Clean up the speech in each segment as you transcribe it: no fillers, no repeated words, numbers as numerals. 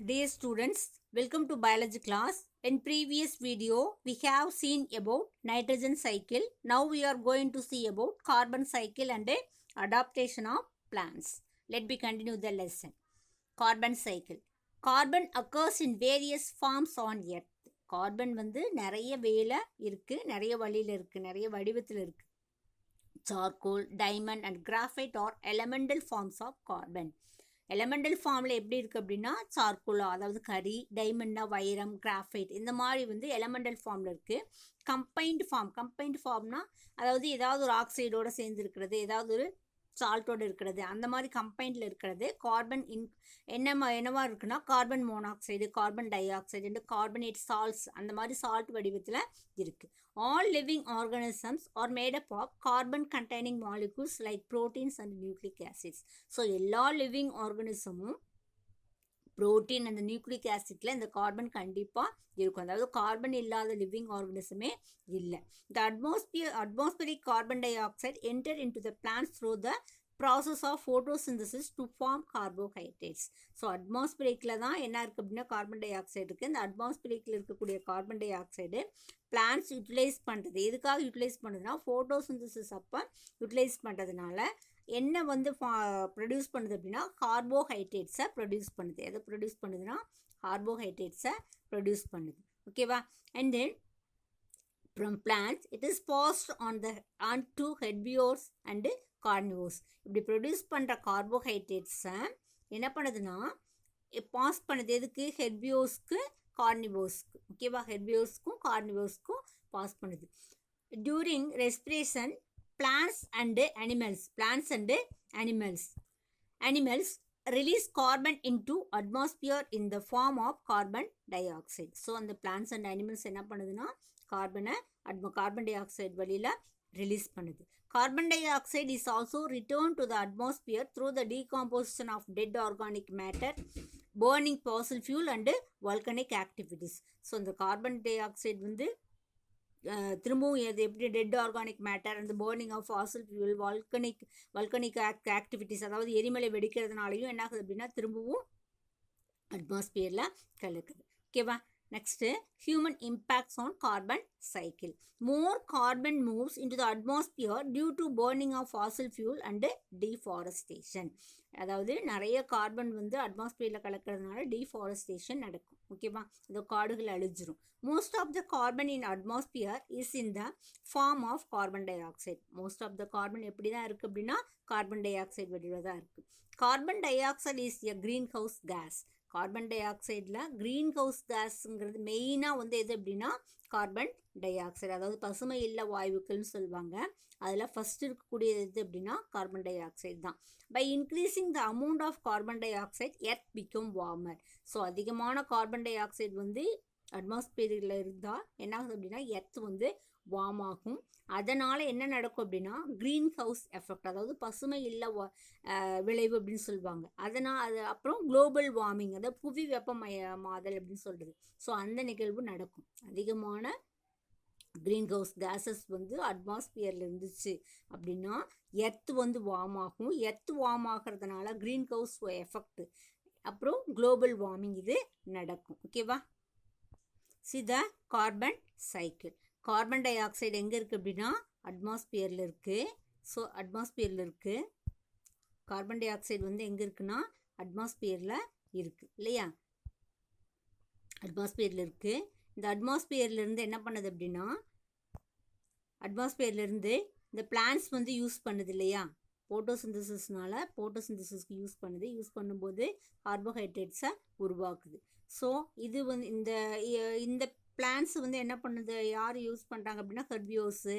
Dear students, welcome to biology class. In previous video, we have seen about nitrogen cycle. Now we are going to see about carbon cycle and adaptation of plants. Let me continue the lesson. Carbon cycle. Carbon occurs in various forms on earth. Carbon வந்து நிறைய வேலை இருக்கு, நிறைய வழியில் இருக்கு, நிறைய வடிவத்தில் இருக்கு. Charcoal, diamond and graphite are elemental forms of carbon. Elemental ஃபார்மில் எப்படி இருக்குது அப்படின்னா சார்கோலா, அதாவது கரி, டைமண்ட்னா வைரம், கிராஃபைட், இந்த மாதிரி வந்து எலமெண்டல் ஃபார்மில் இருக்குது. கம்பைன்டு ஃபார்ம்னா அதாவது ஏதாவது ஒரு ஆக்சைடோடு சேர்ந்து இருக்கிறது, ஏதாவது ஒரு சால்ட்டோடு இருக்கிறது, அந்த மாதிரி கம்பைண்டில் இருக்கிறது. கார்பன் என்னவா இருக்குன்னா carbon monoxide, carbon dioxide, carbonate salts, அந்த மாதிரி சால்ட் வடிவத்தில் இருக்குது. All living organisms are made up of carbon containing molecules like proteins and nucleic acids. So எல்லா லிவிங் ஆர்கானிசமும் புரோட்டீன் அந்த நியூக்ளிக் ஆசிட்ல இந்த கார்பன் கண்டிப்பாக இருக்கும். அதாவது கார்பன் இல்லாத லிவிங் ஆர்கானிசமே இல்லை. The atmospheric carbon dioxide enter into the plants through the process of photosynthesis to form carbohydrates. So அட்மாஸ்பியரிக்கில் தான் என்ன இருக்குது அப்படின்னா கார்பன் டை ஆக்சைடு இருக்குது. இந்த அட்மாஸ்பியரிக்கில் இருக்கக்கூடிய carbon dioxide plants utilise பண்ணுறது. எதுக்காக யூட்டிலைஸ் பண்ணுறதுனா ஃபோட்டோசிந்தசிஸ் அப்போ யூட்டிலைஸ் பண்ணுறதுனால என்ன வந்து ப்ரொடியூஸ் பண்ணுது அப்படின்னா கார்போஹைட்ரேட்ஸை ப்ரொடியூஸ் பண்ணுது. எதை ப்ரொடியூஸ் பண்ணுதுன்னா கார்போஹைட்ரேட்ஸை ப்ரொடியூஸ் பண்ணுது. ஓகேவா? And then from plants it is passed on to herbivores and carnivores. இப்படி ப்ரொடியூஸ் பண்ணுற கார்போஹைட்ரேட்ஸை என்ன பண்ணுதுன்னா பாஸ் பண்ணுது. எதுக்கு? ஹெர்பியோர்ஸ்க்கு, கார்னிவோர்ஸ்க்கு. ஓகேவா? ஹெர்பியோர்ஸ்க்கும் கார்னிவோர்ஸ்க்கும் பாஸ் பண்ணுது. During respiration plants and animals release carbon into atmosphere in the form of carbon dioxide. So அந்த plants and animals என்ன பண்ணுதுன்னா கார்பன் டை ஆக்சைடு வழியில் ரிலீஸ் பண்ணுது. Carbon dioxide is also return to the atmosphere through the decomposition of dead organic matter, burning fossil fuel and volcanic activities. So இந்த carbon dioxide வந்து திரும்பவும் எது எப்படி dead organic matter, அந்த burning of fossil fuel, volcanic activities, அதாவது எரிமலை வெடிக்கிறதுனாலையும் என்ன ஆகுது அப்படின்னா திரும்பவும் அட்மாஸ்பியரில் கலக்குது. ஓகேவா? Next human impacts on carbon cycle. More carbon moves into the atmosphere due to burning of fossil fuel and deforestation. அதாவது நிறைய கார்பன் வந்து அட்மாஸ்பியரில் கலக்கிறதுனால டீஃபாரஸ்டேஷன் நடக்கும். ஓகேவா? இந்த காடுகள் அழிஞ்சிரும். Most of the carbon in atmosphere is in the form of carbon dioxide. Most of the carbon எப்படி தான் இருக்குது அப்படின்னா கார்பன் டை ஆக்சைடு வடிவில் தான் இருக்குது. Carbon dioxide is a greenhouse gas. Carbon டை ஆக்சைடில் க்ரீன் ஹவுஸ் கேஸுங்கிறது மெயினாக வந்து எது அப்படின்னா கார்பன் டை ஆக்சைடு, அதாவது பசுமை இல்ல வாயுக்கள்னு சொல்லுவாங்க. அதில் ஃபஸ்ட்டு இருக்கக்கூடியது எது அப்படின்னா கார்பன் டை ஆக்சைடு தான். By increasing the amount of carbon dioxide earth become warmer. So அதிகமான கார்பன் டை ஆக்சைடு வந்து அட்மாஸ்பியரில் இருந்தால் என்ன ஆகுது அப்படின்னா எர்த் வந்து வார்ம் ஆகும். அதனால் என்ன நடக்கும் அப்படின்னா க்ரீன் ஹவுஸ் எஃபெக்ட், அதாவது பசுமை இல்ல விளைவு அப்படின்னு சொல்லுவாங்க. அதனால் அது அப்புறம் குளோபல் வார்மிங், அதாவது புவி வெப்பமயமாதல் அப்படின்னு சொல்கிறது. ஸோ அந்த நிகழ்வு நடக்கும். அதிகமான க்ரீன் ஹவுஸ் கேஸஸ் வந்து அட்மாஸ்பியரில் இருந்துச்சு அப்படின்னா எர்த் வந்து வார்ம் ஆகும். எர்த் வார்ம் ஆகிறதுனால க்ரீன் ஹவுஸ் எஃபெக்ட், அப்புறம் குளோபல் வார்மிங் இது நடக்கும். ஓகேவா? See the carbon cycle. Carbon di oxide எங்கே இருக்குது அப்படின்னா அட்மாஸ்பியரில் இருக்குது. ஸோ அட்மாஸ்பியரில் இருக்குது. கார்பன் டை ஆக்சைடு வந்து எங்கே இருக்குன்னா அட்மாஸ்பியரில் இருக்குது இல்லையா? அட்மாஸ்பியரில் இருக்குது. இந்த அட்மாஸ்பியர்லேருந்து என்ன பண்ணுது அப்படின்னா அட்மாஸ்பியர்லேருந்து இந்த பிளான்ஸ் வந்து யூஸ் பண்ணுது இல்லையா? போட்டோசிந்தசிஸ்க்கு யூஸ் பண்ணுது. யூஸ் பண்ணும்போது கார்போஹைட்ரேட்ஸை உருவாக்குது. ஸோ இது வந்து இந்த பிளான்ஸ் வந்து என்ன பண்ணுது, யார் யூஸ் பண்ணுறாங்க அப்படின்னா ஹெர்பியோர்ஸு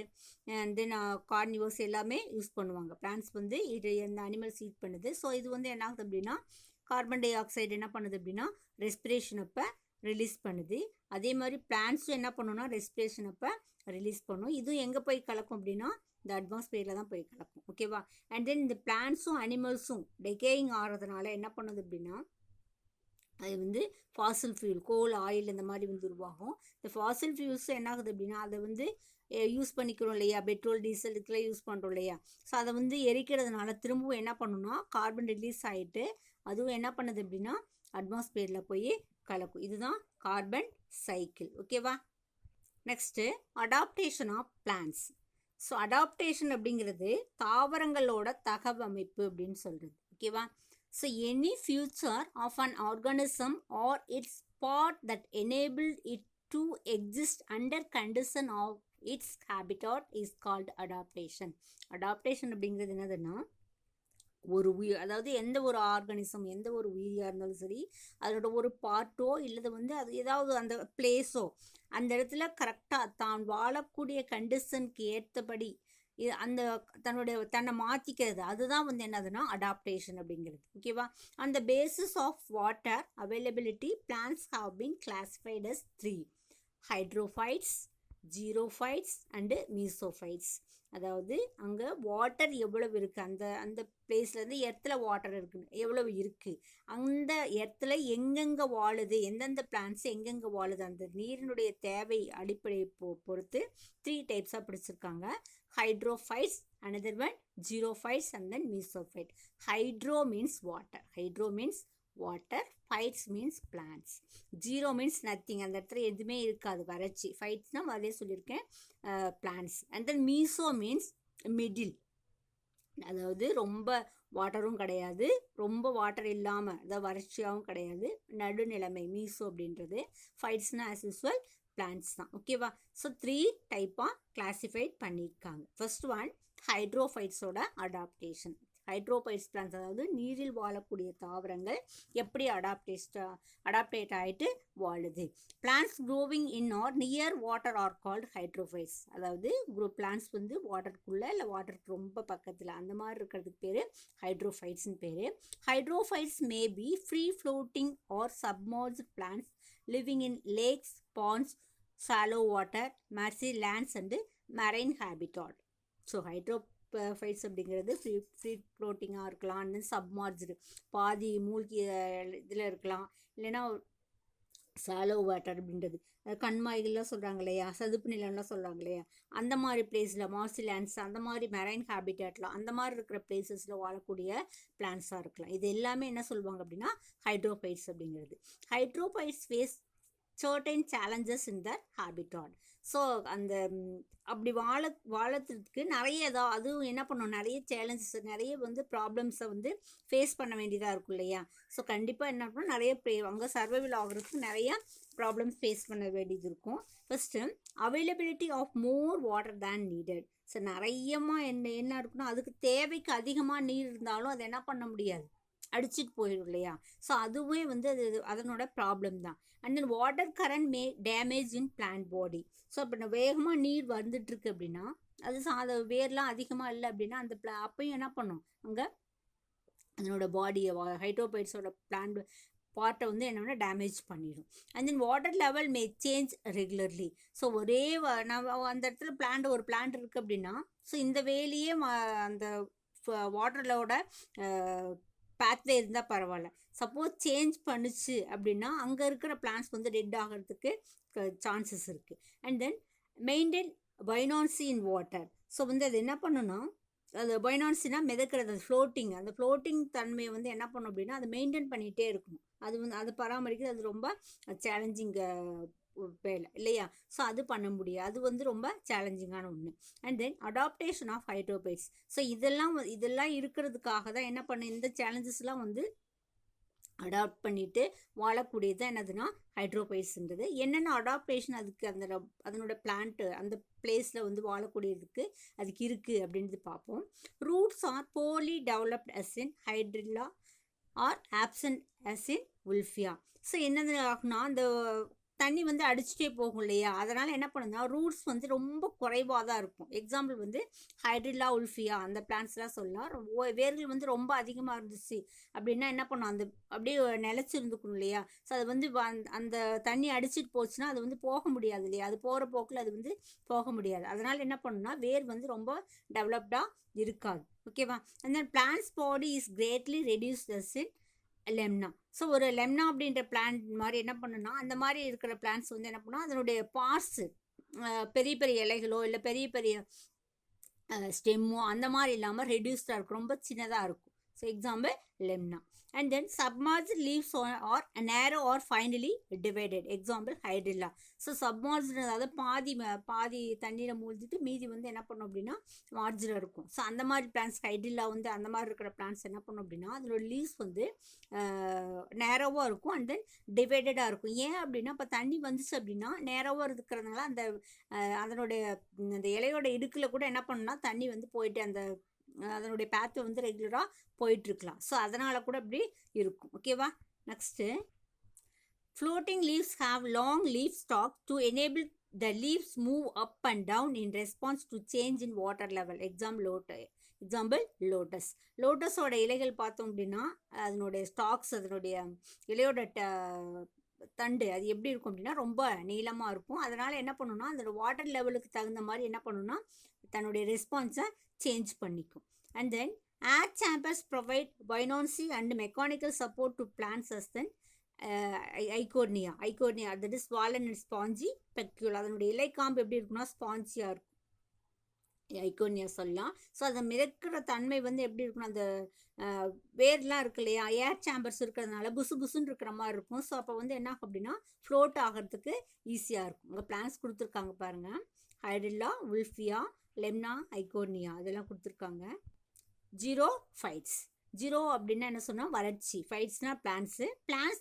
அண்ட் தென் கார்னிவோர்ஸ் எல்லாமே யூஸ் பண்ணுவாங்க. பிளான்ஸ் வந்து இந்த அனிமல்ஸ் ஈட் பண்ணுது. ஸோ இது வந்து என்ன ஆகுது அப்படின்னா கார்பன் டை ஆக்சைடு என்ன பண்ணுது அப்படின்னா ரெஸ்பிரேஷன் அப்போ ரிலீஸ் பண்ணுது. அதே மாதிரி பிளான்ஸும் என்ன பண்ணுன்னா ரெஸ்பிரேஷன் அப்போ ரிலீஸ் பண்ணும். இதுவும் எங்கே போய் கலக்கும் அப்படின்னா இந்த அட்மாஸ்பியரில் தான் போய் கலக்கும். ஓகேவா? அண்ட் தென் இந்த பிளான்ஸும் அனிமல்ஸும் டெகேயிங் ஆகிறதுனால என்ன பண்ணுது அப்படின்னா அது வந்து ஃபாசில் ஃபியூல், கோல், ஆயில் இந்த மாதிரி வந்து உருவாகும். இந்த ஃபாசில் ஃபியூல்ஸ் என்ன ஆகுது அப்படின்னா அதை வந்து யூஸ் பண்ணிக்கிறோம் இல்லையா? பெட்ரோல், டீசல் இதுக்கெல்லாம் யூஸ் பண்ணுறோம் இல்லையா? ஸோ அதை வந்து எரிக்கிறதுனால திரும்பவும் என்ன பண்ணணும்னா கார்பன் ரிலீஸ் ஆகிட்டு அதுவும் என்ன பண்ணுது அப்படின்னா அட்மாஸ்பியரில் போய் கலக்கும். இதுதான் கார்பன் சைக்கிள். ஓகேவா? Next adaptation of plants. So adaptation அப்படிங்கிறது தாவரங்களோட தகவமைப்பு அப்படின்னு சொல்கிறது. ஓகேவா? So any future of an organism or its part that enable it to exist under condition of its habitat is called adaptation. Adaptation அப்படிங்கிறது என்னதுன்னா, ஒரு உயிர், அதாவது எந்த ஒரு ஆர்கானிசம், எந்த ஒரு உயிரியாக இருந்தாலும் சரி, அதோட ஒரு பார்ட்டோ இல்லது வந்து அது ஏதாவது அந்த பிளேஸோ அந்த இடத்துல கரெக்டாக தான் வாழக்கூடிய கண்டிஷனுக்கு ஏற்றபடி அந்த தன்னை மாற்றிக்கிறது, அதுதான் வந்து என்னதுன்னா அடாப்டேஷன் அப்படிங்கிறது. ஓகேவா? அந்த basis of water availability plants have been classified as 3: hydrophytes, xerophytes and mesophytes. அதாவது அங்கே வாட்டர் எவ்வளவு இருக்குது, அந்த பிளேஸ்லேருந்து எர்த்தில் வாட்டர் இருக்குது எவ்வளவு இருக்குது, அந்த எர்த்தில் எங்கெங்கே வாழுது, எந்தெந்த பிளான்ட்ஸ் எங்கெங்கே வாழுது, அந்த நீரினுடைய தேவை அடிப்படையை பொறுத்து 3 டைப்ஸாக பிடிச்சிருக்காங்க. Hydrophytes, another one xerophytes and then mesophyte. Hydro means water, water. Phytes means plants. Xero means nothing, அந்த இடத்துல எதுவுமே இருக்காது, வறட்சி. ஃபைட்ஸ்னால் முதலே சொல்லியிருக்கேன், plants. And then meso means middle, அதாவது ரொம்ப வாட்டரும் கிடையாது, ரொம்ப வாட்டர் இல்லாமல் அதாவது வறட்சியாகவும் கிடையாது, நடுநிலைமை மீசோ அப்படின்றது. ஃபைட்ஸ்னால் ஆஸ் யூஸ்வல் பிளான்ட்ஸ் தான். ஓகேவா? ஸோ 3 டைப்பாக கிளாசிஃபைட் பண்ணியிருக்காங்க. ஃபர்ஸ்ட் ஒன் ஹைட்ரோஃபைட்ஸோட அடாப்டேஷன். ஹைட்ரோஃபைட்ஸ் பிளான்ஸ், அதாவது நீரில் வாழக்கூடிய தாவரங்கள் எப்படி அடாப்டேட் ஆகிட்டு வாழுது. Plants growing in or near water are called hydrophytes. அதாவது பிளான்ஸ் வந்து வாட்டருக்குள்ளே இல்லை வாட்டருக்கு ரொம்ப பக்கத்தில் அந்த மாதிரி இருக்கிறதுக்கு பேர் ஹைட்ரோஃபைட்ஸ்னு பேர். Hydrophytes may be free floating or submerged plants living in lakes, ponds, shallow water, marshy lands and marine habitat. So hydrophytes அப்படிங்கிறது ஃப்ரீ ஃப்ளோட்டிங்காக இருக்கலாம், அண்ட் சப்மார்ஜ்டு பாதி மூழ்கி இதில் இருக்கலாம், இல்லைன்னா சாலோ வாட்டர் அப்படின்றது கண்மாய்கள்லாம் சொல்கிறாங்க இல்லையா, சதுப்பு நிலம்லாம் சொல்கிறாங்க இல்லையா, அந்த மாதிரி பிளேஸில் மார்சி லேண்ட்ஸ், அந்த மாதிரி மெரைன் ஹேபிட்டேட்லாம் அந்த மாதிரி இருக்கிற பிளேசஸில் வாழக்கூடிய பிளான்ஸாக இருக்கலாம். இது எல்லாமே என்ன சொல்லுவாங்க அப்படின்னா ஹைட்ரோஃபைட்ஸ் அப்படிங்கிறது. Hydrophytes face certain challenges in their habitat. So அந்த அப்படி வாழறதுக்கு நிறைய அதுவும் என்ன பண்ணும், நிறைய சேலஞ்சஸ், நிறைய வந்து ப்ராப்ளம்ஸை வந்து ஃபேஸ் பண்ண வேண்டியதாக இருக்கும் இல்லையா. ஸோ கண்டிப்பாக என்ன பண்ணணும், நிறைய அங்கே சர்வைவல் ஆகிறதுக்கு நிறையா ப்ராப்ளம்ஸ் ஃபேஸ் பண்ண வேண்டியது இருக்கும். First availability of more water than needed. So நிறையமாக என்ன இருக்குன்னா, அதுக்கு தேவைக்கு அதிகமாக நீர் இருந்தாலும் அதை என்ன பண்ண முடியாது, அடிச்சுட்டு போயிடும் இல்லையா. ஸோ அதுவே வந்து அதனோட ப்ராப்ளம் தான். And then water current May damage in plant body. So இப்போ வேகமாக நீர் வந்துட்டுருக்கு அப்படின்னா, அது வேர்லாம் அதிகமாக இல்லை அப்படின்னா அந்த அப்பையும் என்ன பண்ணும், அங்கே அதனோட பாடியை ஹைட்ரோஃபைட்ஸோட பிளான்ட் பார்ட்டை வந்து என்னென்னா டேமேஜ் பண்ணிடும். And then water level May change regularly. So ஒரே அந்த இடத்துல ஒரு பிளான்ட் இருக்குது அப்படின்னா, ஸோ இந்த வேலையே அந்த வாட்டரோட பாத்வே இருந்தால் பரவாயில்ல. சப்போஸ் சேஞ்ச் பண்ணுச்சு அப்படின்னா அங்கே இருக்கிற பிளான்ஸ் வந்து டெட் ஆகிறதுக்கு சான்சஸ் இருக்குது. And then maintain buoyancy in water. So வந்து அது என்ன பண்ணணும்னா, அது பைனான்சினா மிதக்கிறது, அந்த ஃப்ளோட்டிங் தன்மையை வந்து என்ன பண்ணும் அப்படின்னா அதை மெயின்டைன் பண்ணிகிட்டே இருக்கணும். அது வந்து அதை பராமரிக்கிறது அது ரொம்ப சேலஞ்சிங் வேலை இல்லையா. ஸோ அது பண்ண முடியாது, அது வந்து ரொம்ப சேலஞ்சிங்கான ஒன்று. And then adaptation of hydrophytes. So இதெல்லாம் இருக்கிறதுக்காக தான் என்ன பண்ண, இந்த சேலஞ்சஸ்லாம் வந்து அடாப்ட் பண்ணிட்டு வாழக்கூடியது தான் என்னதுன்னா ஹைட்ரோஃபைட்ஸுங்கிறது. என்னென்ன அடாப்டேஷன் அதுக்கு அதனோட பிளான்ட்டு அந்த பிளேஸில் வந்து வாழக்கூடியதுக்கு அதுக்கு இருக்குது அப்படின்றது பார்ப்போம். ரூட்ஸ் ஆர் போலி டெவலப்ட் அஸ் இன் ஹைட்ரில்லா ஆர் ஆப்சன்ட் அஸ் இன் உல்ஃபியா. ஸோ என்னது ஆகுனா, அந்த தண்ணி வந்து அடிச்சுட்டே போகும் இல்லையா, அதனால் என்ன பண்ணுதுன்னா ரூட்ஸ் வந்து ரொம்ப குறைவாக தான் இருக்கும். எக்ஸாம்பிள் வந்து ஹைட்ரில்லா உல்ஃபியா அந்த பிளான்ட்ஸ்லாம் சொல்லலாம். வேர்கள் வந்து ரொம்ப அதிகமாக இருந்துச்சு அப்படின்னா என்ன பண்ணும், அந்த அப்படியே நிலச்சிருந்துக்கணும் இல்லையா. ஸோ அது வந்து அந்த தண்ணி அடிச்சுட்டு போச்சுன்னா அது வந்து போக முடியாது இல்லையா, அது போகிற போக்கில் அது வந்து போக முடியாது. அதனால் என்ன பண்ணுன்னா வேர் வந்து ரொம்ப டெவலப்டாக இருக்காது. ஓகேவா. அந்த plants body is greatly reduced as in Lemna. So ஒரு லெம்னா அப்படின்ற பிளான்ட் மாதிரி என்ன பண்ணுன்னா, அந்த மாதிரி இருக்கிற பிளான்ட்ஸ் வந்து என்ன பண்ணால் அதனுடைய பார்ட்ஸு பெரிய பெரிய இலைகளோ இல்லை பெரிய பெரிய ஸ்டெம்மோ அந்த மாதிரி இல்லாமல் ரெடியூஸ்டாக இருக்கும், ரொம்ப சின்னதாக இருக்கும். So example Lemna. And then submerged leaves are narrow or finely divided. Example hydrilla. So submerge அதாவது பாதி தண்ணியில் மூழ்கிட்டு மீதி வந்து என்ன பண்ணும் அப்படின்னா மார்ஜில் இருக்கும். ஸோ அந்த மாதிரி பிளான்ஸ் ஹைட்ரில்லா வந்து அந்த மாதிரி இருக்கிற பிளான்ஸ் என்ன பண்ணும் அப்படின்னா அதோட லீவ்ஸ் வந்து நேரோவாக இருக்கும் அண்ட் தென் டிவைடடாக இருக்கும். ஏன் அப்படின்னா இப்போ தண்ணி வந்துச்சு அப்படின்னா நேரோவாக இருக்கிறதுனால அந்த அதனுடைய அந்த இலையோட இடுக்கில் கூட என்ன பண்ணுன்னா தண்ணி வந்து போயிட்டு அதனுடைய பேத்து வந்து ரெகுலராக போயிட்டுருக்கலாம். ஸோ அதனால் கூட இப்படி இருக்கும். ஓகேவா. Next floating leaves have long leaf stalk to enable the leaves move up and down in response to change in water level. Example lotus. லோட்டஸோட இலைகள் பார்த்தோம் அப்படின்னா அதனுடைய ஸ்டாக்ஸ் அதனுடைய இலையோட தண்டு அது எப்படி இருக்கும் அப்படின்னா ரொம்ப நீளமாக இருக்கும். அதனால் என்ன பண்ணுன்னா அதோட வாட்டர் லெவலுக்கு தகுந்த மாதிரி என்ன பண்ணுன்னா தன்னுடைய ரெஸ்பான்ஸை சேஞ்ச் பண்ணிக்கும். And then air chambers provide buoyancy and mechanical support to plants sustain Eichhornia that is swollen and spongy petiole. அதனுடைய இலைக்காம்பு எப்படி இருக்குன்னா ஸ்பாஞ்சியாக இருக்கும், ஐகோர்னியா சொல்லலாம். ஸோ அதை மிதக்கிற தன்மை வந்து எப்படி இருக்குன்னா அந்த வேர்லாம் இருக்கு இல்லையா, ஏர் சேம்பர்ஸ் இருக்கிறதுனால புசுன்னு இருக்கிற மாதிரி இருக்கும். ஸோ அப்போ வந்து என்ன ஆகும் அப்படின்னா ஃப்ளோட் ஆகிறதுக்கு ஈஸியாக இருக்கும். உங்கள் பிளான்ஸ் கொடுத்துருக்காங்க பாருங்கள், ஹைட்ரில்லா, உல்ஃபியா, லெம்னா, ஐகோர்னியா இதெல்லாம் கொடுத்துருக்காங்க. ஜீரோ அப்படின்னா என்ன சொன்னால் வறட்சி, ஃபைட்ஸ்னா plants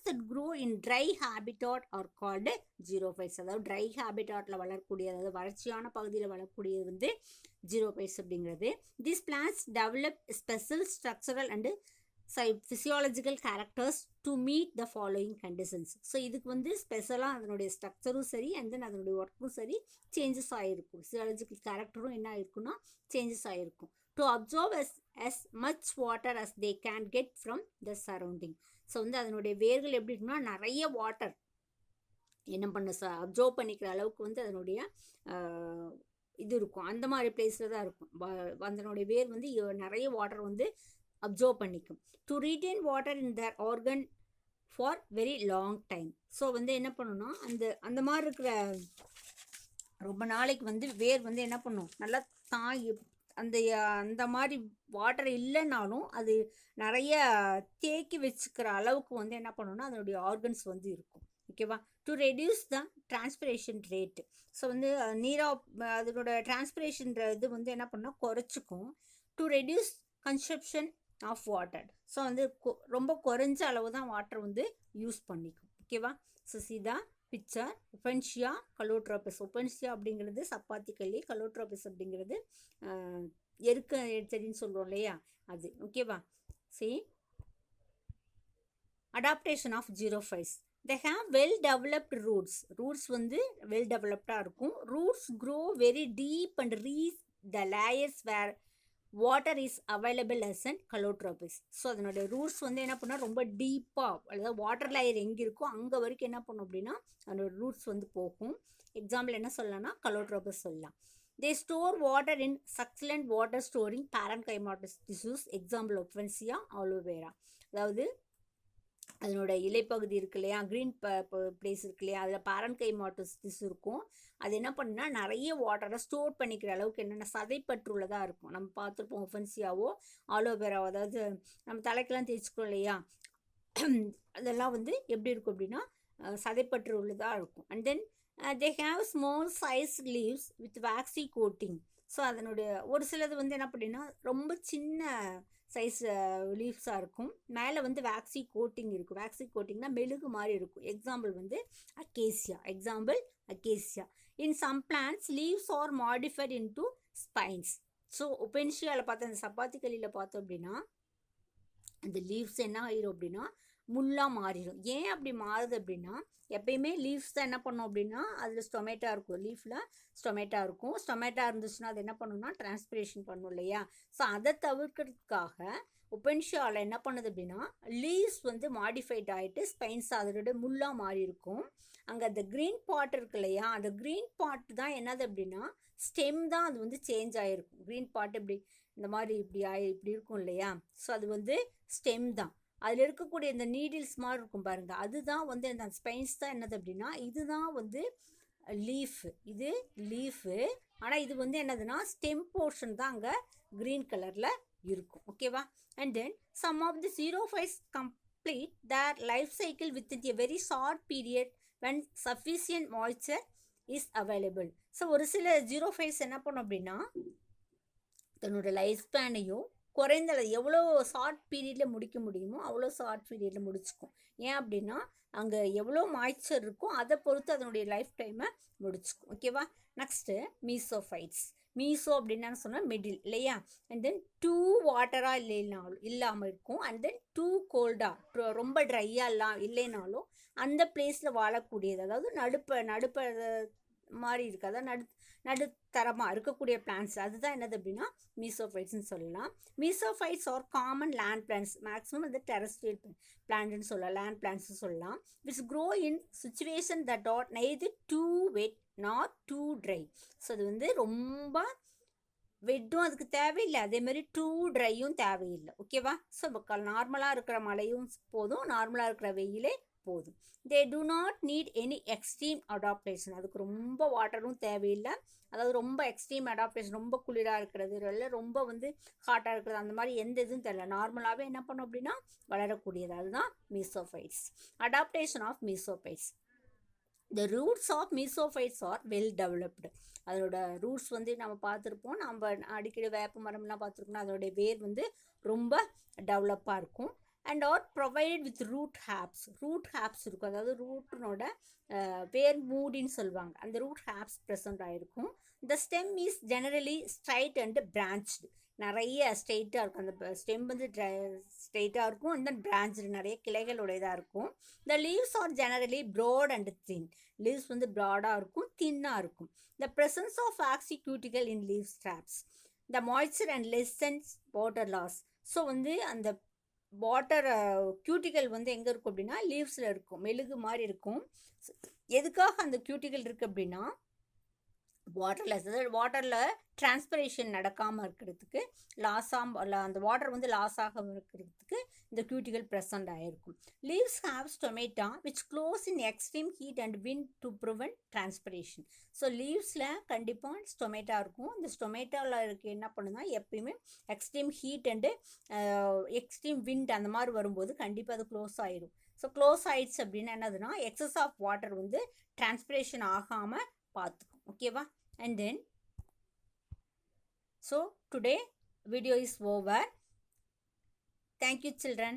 that grow in dry habitat are called xerophytes. அதாவது ட்ரை ஹேபிட்டாட்டில் வளரக்கூடிய அதாவது வறட்சியான பகுதியில் வளரக்கூடியது வந்து ஜீரோஃபைட்ஸ் அப்படிங்கிறது. This plants develop special structural and physiological characters to meet the following conditions. So இதுக்கு வந்து ஸ்பெஷலாக அதனுடைய ஸ்ட்ரக்சரும் சரி அண்ட் தென் அதனுடைய ஒர்க்கும் சரி சேஞ்சஸ் ஆகிருக்கும். ஃபிசியாலஜிக்கல் கேரக்டரும் என்ன ஆகிருக்குன்னா சேஞ்சஸ் ஆகிருக்கும். To observe as much water as they can get from the surrounding. So வந்து அதனுடைய வேர்கள் எப்படி இருக்குன்னா நிறைய வாட்டர் என்ன பண்ண அப்சர்வ் பண்ணிக்கிற அளவுக்கு வந்து அதனுடைய இது இருக்கும். அந்த மாதிரி பிளேஸில் தான் இருக்கும். அதனுடைய வேர் வந்து நிறைய வாட்டர் வந்து அப்சர்வ் பண்ணிக்கும். To retain water in their organ for very long time. So வந்து என்ன பண்ணணும்னா அந்த மாதிரி இருக்கிற ரொம்ப நாளைக்கு வந்து வேர் வந்து என்ன பண்ணும் நல்லா அந்த மாதிரி வாட்டர் இல்லைனாலும் அது நிறைய தேக்கி வச்சுக்கிற அளவுக்கு வந்து என்ன பண்ணணும்னா அதனுடைய ஆர்கன்ஸ் வந்து இருக்கும். ஓகேவா. To reduce the transpiration rate. So வந்து அதனோட டிரான்ஸ்பிரேஷன் இது வந்து என்ன பண்ணால் குறைச்சிக்கும். To reduce consumption of water. So வந்து ரொம்ப குறைஞ்ச அளவு தான் வாட்டர் வந்து யூஸ் பண்ணிக்கும். ஓகேவா. So see the picture Opuntia Calotropis. Opuntia அப்படிங்கிறது சப்பாத்தி கல்லி, கலோட்ரோபிஸ் அப்படிங்கிறது எருக்க செடின்னு சொல்கிறோம் இல்லையா அது. ஓகேவா. சரி, adaptation of xerophytes. They have well developed roots வந்து வெல் டெவலப்டாக இருக்கும். Roots grow very deep and reach the layers where water is available as and Calotropis. So அதனுடைய ரூட்ஸ் வந்து என்ன பண்ணால் ரொம்ப டீப்பாக அதாவது வாட்டர் லேயர் எங்கே இருக்கோ அங்கே வரைக்கும் என்ன பண்ணும் அப்படின்னா அதனோட ரூட்ஸ் வந்து போகும். எக்ஸாம்பிள் என்ன சொல்லலாம்னா கலோட்ரோபிஸ் சொல்லலாம். They store water in succulent water storing parenchymatous tissues. Example Opuntia, aloe vera. அதாவது அதனோட இலைப்பகுதி இருக்கு இல்லையா, க்ரீன் பிளேஸ் இருக்கு இல்லையா, அதில் பேரன்கைமாட்டஸ் டிஷ்யூ இருக்கும். அது என்ன பண்ணுன்னா நிறைய வாட்டரை ஸ்டோர் பண்ணிக்கிற அளவுக்கு என்னென்ன சதைப்பற்றுள்ளதாக இருக்கும். நம்ம பார்த்துருப்போம் ஒஃபென்சியாவோ ஆலோவேராவோ, அதாவது நம்ம தலைக்கெல்லாம் தேய்ச்சிக்கிறோம் இல்லையா, அதெல்லாம் வந்து எப்படி இருக்கும் அப்படின்னா சதைப்பற்று உள்ளதாக இருக்கும். And then they have small size leaves with waxy coating. So அதனுடைய ஒரு சிலது வந்து என்ன அப்படின்னா ரொம்ப சின்ன சைஸ் லீவ்ஸாக இருக்கும். மேலே வந்து வேக்ஸி கோட்டிங் இருக்கும். வேக்ஸி கோட்டிங்னா மெழுகு மாதிரி இருக்கும். எக்ஸாம்பிள் வந்து Acacia. In some plants leaves are modified into spines. So ஒபென்ஷியாவில் பார்த்தா அந்த சப்பாத்தி கல்லியில் பார்த்தோம் அப்படின்னா அந்த லீவ்ஸ் என்ன ஆயிரும் அப்படின்னா முள்ளாக மாறிடும். ஏன் அப்படி மாறுது அப்படின்னா எப்பயுமே லீவ்ஸ் தான் என்ன பண்ணும் அப்படின்னா அதில் ஸ்டொமேட்டா இருக்கும். லீஃபில் ஸ்டொமேட்டா இருக்கும். ஸ்டொமேட்டா இருந்துச்சுன்னா அது என்ன பண்ணுன்னா டிரான்ஸ்பிரேஷன் பண்ணும் இல்லையா. ஸோ அதை தவிர்க்கிறதுக்காக ஒபென்ஷியாவில் என்ன பண்ணுது அப்படின்னா லீவ்ஸ் வந்து மாடிஃபைட் ஆகிட்டு ஸ்பைன்ஸ் அதோட முள்ளாக மாறி இருக்கும். அங்கே அந்த க்ரீன் பார்ட் இருக்கு இல்லையா, அந்த க்ரீன் பார்ட் தான் என்னது அப்படின்னா ஸ்டெம் தான் அது வந்து சேஞ்ச் ஆகிருக்கும். க்ரீன் பார்ட் இப்படி இந்த மாதிரி இப்படி இருக்கும் இல்லையா. ஸோ அது வந்து ஸ்டெம் தான். அதில் இருக்கக்கூடிய இந்த நீடில்ஸ் மாதிரி இருக்கும் பாருங்கள், அதுதான் வந்து அந்த ஸ்பைன்ஸ் தான் என்னது அப்படின்னா இதுதான் வந்து லீஃபு. ஆனால் இது வந்து என்னதுன்னா ஸ்டெம் போர்ஷன் தான் அங்கே க்ரீன் கலரில் இருக்கும். ஓகேவா? And then some of the xerophytes complete their life cycle within a very short period when sufficient moisture is available. So ஒரு சில ஜீரோஃபைட்ஸ் என்ன பண்ணும் அப்படின்னா தன்னோட லைஃப் ஸ்பேனையும் குறைந்த எவ்வளோ ஷார்ட் பீரியடில் முடிக்க முடியுமோ அவ்வளோ ஷார்ட் பீரியடில் முடிச்சுக்கும். ஏன் அப்படின்னா அங்கே எவ்வளோ மாய்ச்சர் இருக்கோ அதை பொறுத்து அதனுடைய லைஃப் டைமை முடிச்சுக்கும். ஓகேவா? Next mesophytes. மீசோ அப்படின்னு சொன்னால் மிடில் இல்லையா? அண்ட் தென் டூ வாட்டராக இல்லாமல் இருக்கும். அண்ட் தென் டூ கோல்டாக ரொம்ப ட்ரையாக இல்லைனாலும் அந்த பிளேஸில் வாழக்கூடியது, அதாவது நடுப்ப மாதிரி இருக்குது, அதாவது நடுத்தரமாக இருக்கக்கூடிய பிளான்ஸ், அதுதான் என்னது அப்படின்னா மீசோஃபைட்ஸ்னு சொல்லலாம். Mesophytes are common land plants, maximum வந்து டெரஸ்ட்ரியல் பிளான்ட்னு சொல்லலாம், லேண்ட் பிளான்ட்ஸ் சொல்லலாம். Which grow in situation that are neither too wet not too dry. So அது வந்து ரொம்ப வெட்டும் அதுக்கு தேவையில்லை, அதேமாதிரி டூ ட்ரையும் தேவையில்லை. ஓகேவா? ஸோ நார்மலாக இருக்கிற மழையும் போதும், நார்மலாக இருக்கிற வெயிலே போதும். They do not need any extreme adaptation. அதுக்கு ரொம்ப வாட்டரும் தேவையில்லை, அதாவது ரொம்ப எக்ஸ்ட்ரீம் அடாப்டேஷன், ரொம்ப குளிராக இருக்கிறது இல்லை ரொம்ப வந்து ஹாட்டாக இருக்கிறது, அந்த மாதிரி எந்த இதுவும் தெரியல, நார்மலாகவே என்ன பண்ணும் அப்படின்னா வளரக்கூடியது. அதுதான் mesophytes. Adaptation of mesophytes. The roots of mesophys are well developed. அதோட ரூட்ஸ் வந்து நம்ம பார்த்துருப்போம், நம்ம அடிக்கடி வேப்ப மரம்லாம் பார்த்துருக்கோம்னா அதோடைய வேர் வந்து ரொம்ப டெவலப்பாக இருக்கும். And are provided with root hairs. Root hairs இருக்கும், அதாவது ரூட்டினோட வேர் மூடின்னு சொல்லுவாங்க, அந்த ரூட் ஹேப்ஸ் ப்ரெசண்ட் ஆகிருக்கும். த stem is generally straight and branched. நிறைய ஸ்ட்ரெயிட்டாக இருக்கும், அந்த ஸ்டெம் வந்து ஸ்ட்ரெயிட்டாக இருக்கும். அண்ட் தென் பிரான்ச்சு நிறைய கிளைகளுடையதாக இருக்கும். The leaves are generally broad and thin. Leaves வந்து ப்ராடாக இருக்கும், தின்னாக இருக்கும். The presence of waxy cuticle in leaf straps. The moisture and lessens water loss. So வந்து அந்த வாட்டர் கியூட்டிகல் வந்து எங்கே இருக்கும் அப்படின்னா லீவ்ஸில் இருக்கும், மெழுகு மாதிரி இருக்கும். எதுக்காக அந்த கியூட்டிகல் இருக்குது அப்படின்னா வாட்டர்லெஸ், அதாவது வாட்டரில் டிரான்ஸ்பிரேஷன் நடக்காமல் இருக்கிறதுக்கு, அந்த வாட்டர் வந்து லாஸ் ஆகாமல் இருக்கிறதுக்கு இந்த கியூட்டிகல் ப்ரெசண்ட் ஆகிருக்கும். Leaves have stomata which close in extreme heat and wind to prevent transpiration. So லீவ்ஸில் கண்டிப்பாக ஸ்டொமேட்டா இருக்கும். இந்த ஸ்டொமேட்டாவில் இருக்க என்ன பண்ணுன்னா எப்பயுமே extreme heat and extreme wind அந்த மாதிரி வரும்போது கண்டிப்பாக அது க்ளோஸ் ஆகிடும். ஸோ க்ளோஸ் ஆகிடுச்சு அப்படின்னா என்னதுன்னா எக்ஸஸ் ஆஃப் வாட்டர் வந்து டிரான்ஸ்பிரேஷன் ஆகாமல் பார்த்துக்கும். ஓகேவா? And then so today video is over. Thank you children.